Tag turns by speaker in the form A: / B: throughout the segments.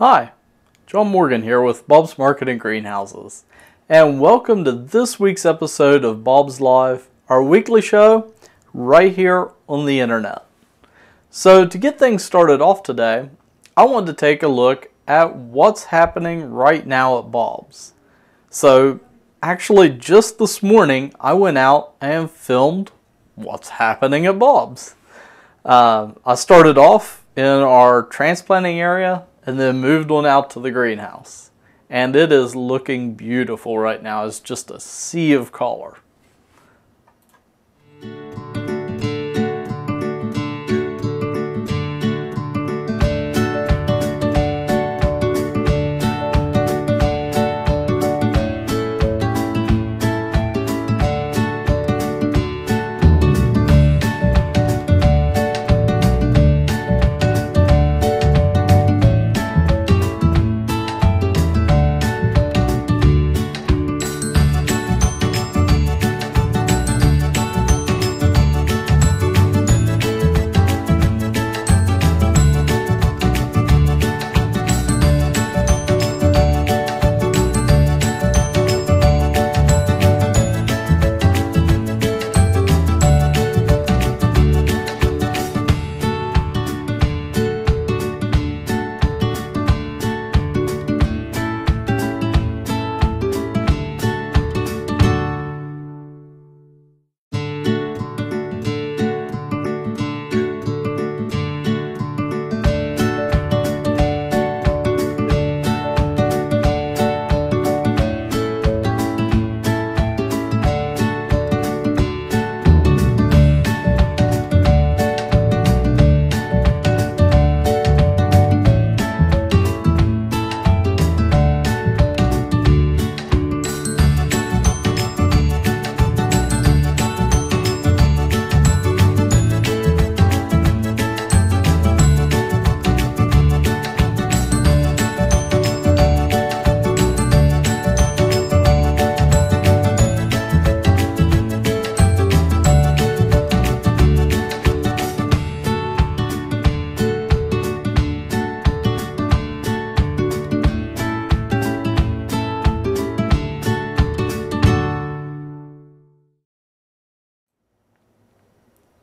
A: Hi, John Morgan here with Bob's Marketing Greenhouses, and welcome to this week's episode of Bob's Live, our weekly show right here on the internet. So to get things started off today, I wanted to take a look at what's happening right now at Bob's. So actually just this morning I went out and filmed what's happening at Bob's. I started off in our transplanting area and then moved on out to the greenhouse. And it is looking beautiful right now. It's just a sea of color.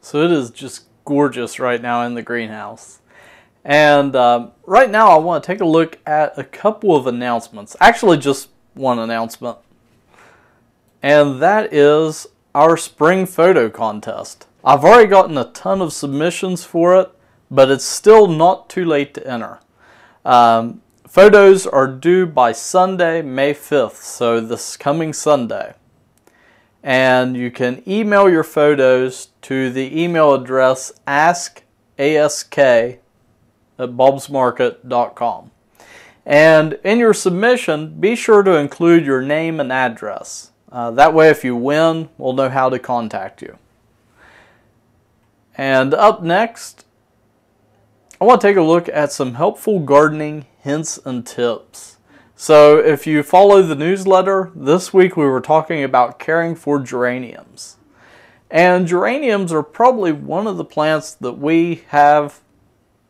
A: So it is just gorgeous right now in the greenhouse. And right now I want to take a look at a couple of announcements. Actually just one announcement. And that is our spring photo contest. I've already gotten a ton of submissions for it, but it's still not too late to enter. Photos are due by Sunday, May 5th, so this coming Sunday. And you can email your photos to the email address askask@bobsmarket.com. And in your submission, be sure to include your name and address. That way if you win, we'll know how to contact you. And up next, I want to take a look at some helpful gardening hints and tips. So if you follow the newsletter, this week we were talking about caring for geraniums. And geraniums are probably one of the plants that we have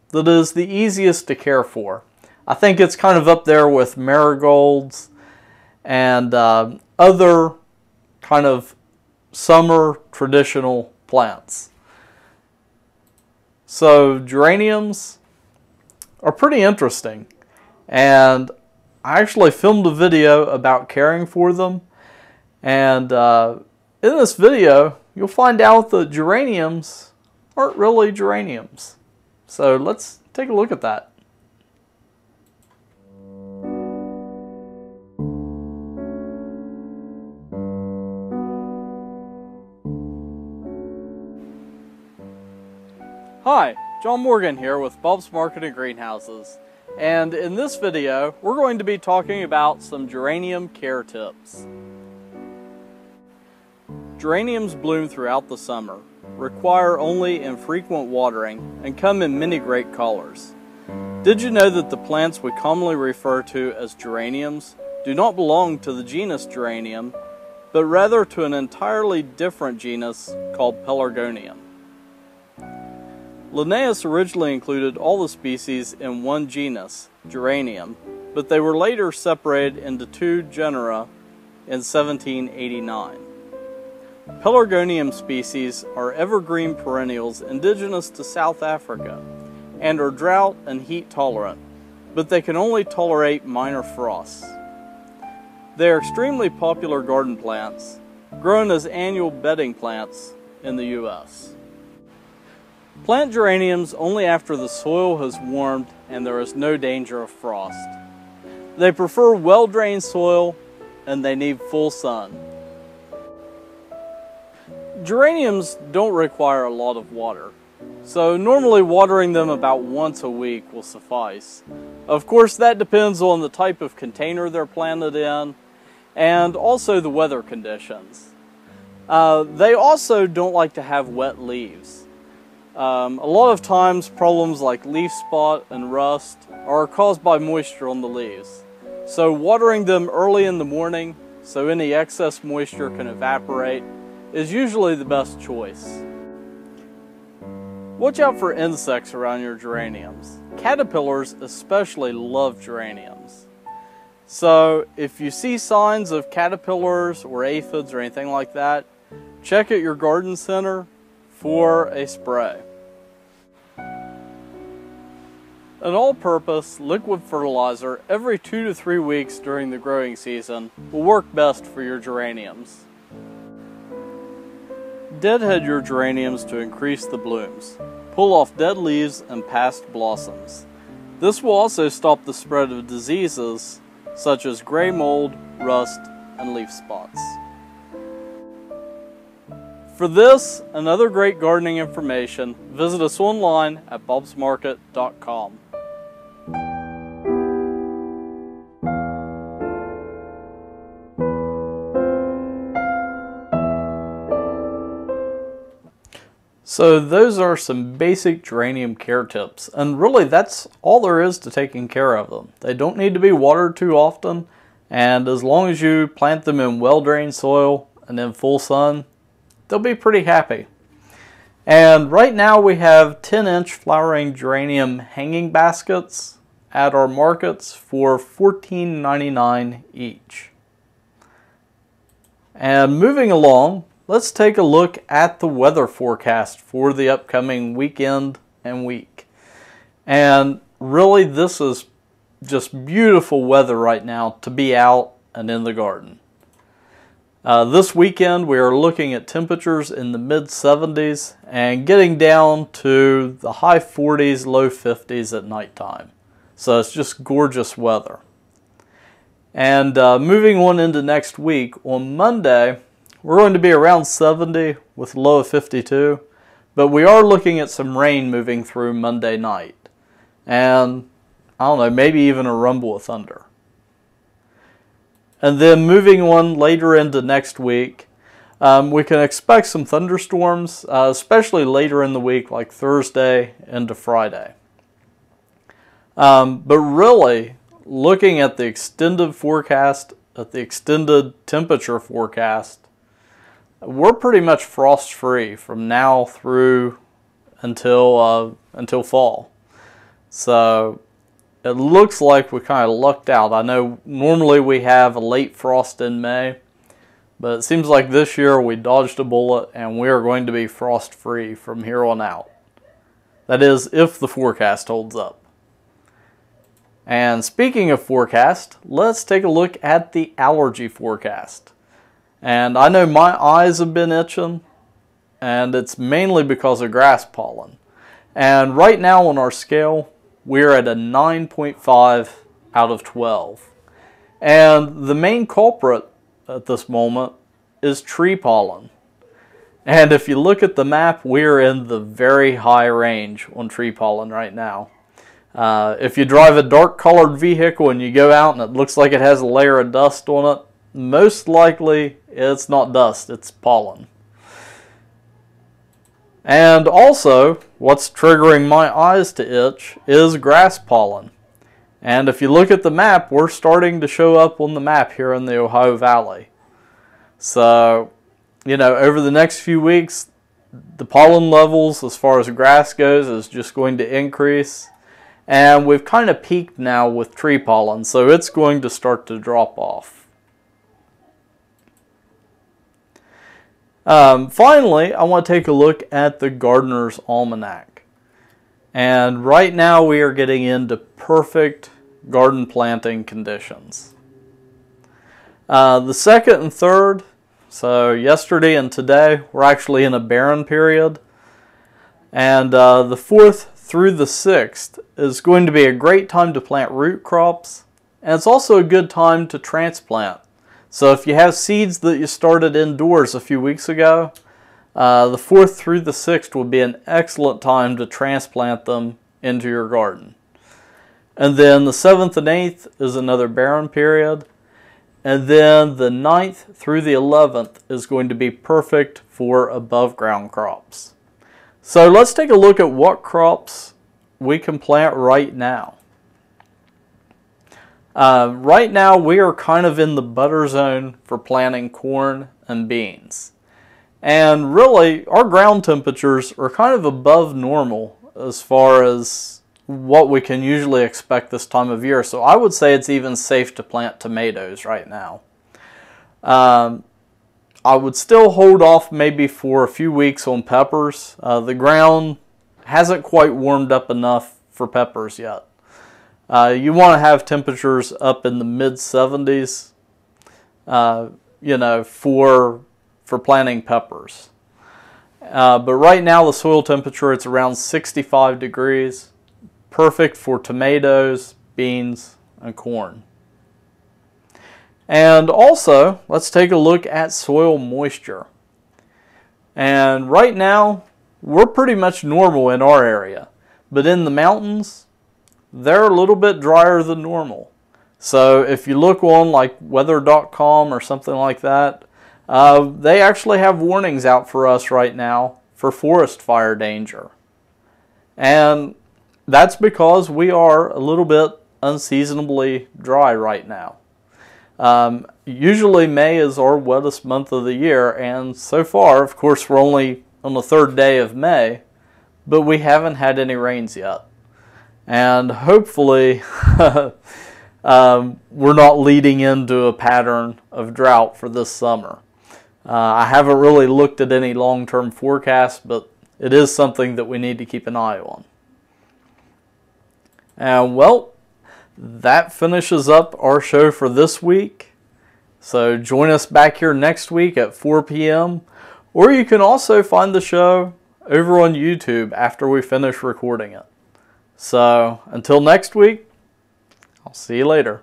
A: that is the easiest to care for. I think it's kind of up there with marigolds and other kind of summer traditional plants. So geraniums are pretty interesting, and I actually filmed a video about caring for them, and in this video you'll find out that geraniums aren't really geraniums. So let's take a look at that. Hi, John Morgan here with Bob's Marketing Greenhouses. And in this video, we're going to be talking about some geranium care tips. Geraniums bloom throughout the summer, require only infrequent watering, and come in many great colors. Did you know that the plants we commonly refer to as geraniums do not belong to the genus Geranium, but rather to an entirely different genus called Pelargonium? Linnaeus originally included all the species in one genus, geranium, but they were later separated into two genera in 1789. Pelargonium species are evergreen perennials indigenous to South Africa and are drought and heat tolerant, but they can only tolerate minor frosts. They are extremely popular garden plants, grown as annual bedding plants in the U.S. Plant geraniums only after the soil has warmed and there is no danger of frost. They prefer well-drained soil and they need full sun. Geraniums don't require a lot of water, so normally watering them about once a week will suffice. Of course, that depends on the type of container they're planted in and also the weather conditions. They also don't like to have wet leaves. A lot of times problems like leaf spot and rust are caused by moisture on the leaves. So watering them early in the morning so any excess moisture can evaporate is usually the best choice. Watch out for insects around your geraniums. Caterpillars especially love geraniums. So if you see signs of caterpillars or aphids or anything like that, check at your garden center for a spray. An all-purpose liquid fertilizer every 2 to 3 weeks during the growing season will work best for your geraniums. Deadhead your geraniums to increase the blooms. Pull off dead leaves and past blossoms. This will also stop the spread of diseases such as gray mold, rust, and leaf spots. For this and other great gardening information, visit us online at bobsmarket.com. So those are some basic geranium care tips, and really that's all there is to taking care of them. They don't need to be watered too often, and as long as you plant them in well-drained soil and in full sun, they'll be pretty happy. And right now we have 10-inch flowering geranium hanging baskets at our markets for $14.99 each. And moving along, let's take a look at the weather forecast for the upcoming weekend and week. And really this is just beautiful weather right now to be out and in the garden. This weekend we are looking at temperatures in the mid-70s and getting down to the high 40s, low 50s at nighttime. So it's just gorgeous weather. And moving on into next week, on Monday we're going to be around 70 with a low of 52, but we are looking at some rain moving through Monday night. And I don't know, maybe even a rumble of thunder. And then moving on later into next week, we can expect some thunderstorms, especially later in the week, like Thursday into Friday. But really, looking at the extended forecast, at the extended temperature forecast, we're pretty much frost-free from now through until fall. So it looks like we kind of lucked out. I know normally we have a late frost in May, but it seems like this year we dodged a bullet and we are going to be frost-free from here on out. That is, if the forecast holds up. And speaking of forecast, let's take a look at the allergy forecast. And I know my eyes have been itching, and it's mainly because of grass pollen. And right now on our scale, we're at a 9.5 out of 12. And the main culprit at this moment is tree pollen. And if you look at the map, we're in the very high range on tree pollen right now. If you drive a dark colored vehicle and you go out and it looks like it has a layer of dust on it, most likely it's not dust, it's pollen. And also, what's triggering my eyes to itch is grass pollen. And if you look at the map, we're starting to show up on the map here in the Ohio Valley. So, you know, over the next few weeks, the pollen levels as far as grass goes is just going to increase. And we've kind of peaked now with tree pollen, so it's going to start to drop off. Finally, I want to take a look at the Gardener's Almanac. And right now we are getting into perfect garden planting conditions. The second and third, so yesterday and today, we're actually in a barren period. And the fourth through the 6th is going to be a great time to plant root crops, and it's also a good time to transplant. So if you have seeds that you started indoors a few weeks ago, the 4th through the 6th would be an excellent time to transplant them into your garden. And then the 7th and 8th is another barren period, and then the 9th through the 11th is going to be perfect for above ground crops. So let's take a look at what crops we can plant right now. Right now we are kind of in the butter zone for planting corn and beans. And really our ground temperatures are kind of above normal as far as what we can usually expect this time of year. So I would say it's even safe to plant tomatoes right now. I would still hold off maybe for a few weeks on peppers. The ground hasn't quite warmed up enough for peppers yet. You want to have temperatures up in the mid-70s, you know, for planting peppers. But right now the soil temperature, it's around 65 degrees. Perfect for tomatoes, beans, and corn. And also, let's take a look at soil moisture. And right now, we're pretty much normal in our area. But in the mountains, they're a little bit drier than normal. So if you look on like weather.com or something like that, they actually have warnings out for us right now for forest fire danger. And that's because we are a little bit unseasonably dry right now. Usually May is our wettest month of the year, and so far, of course, we're only on the 3rd day of May, but we haven't had any rains yet. And hopefully we're not leading into a pattern of drought for this summer. I haven't really looked at any long-term forecasts, but it is something that we need to keep an eye on. And well, that finishes up our show for this week. So join us back here next week at 4 p.m. Or you can also find the show over on YouTube after we finish recording it. So until next week, I'll see you later.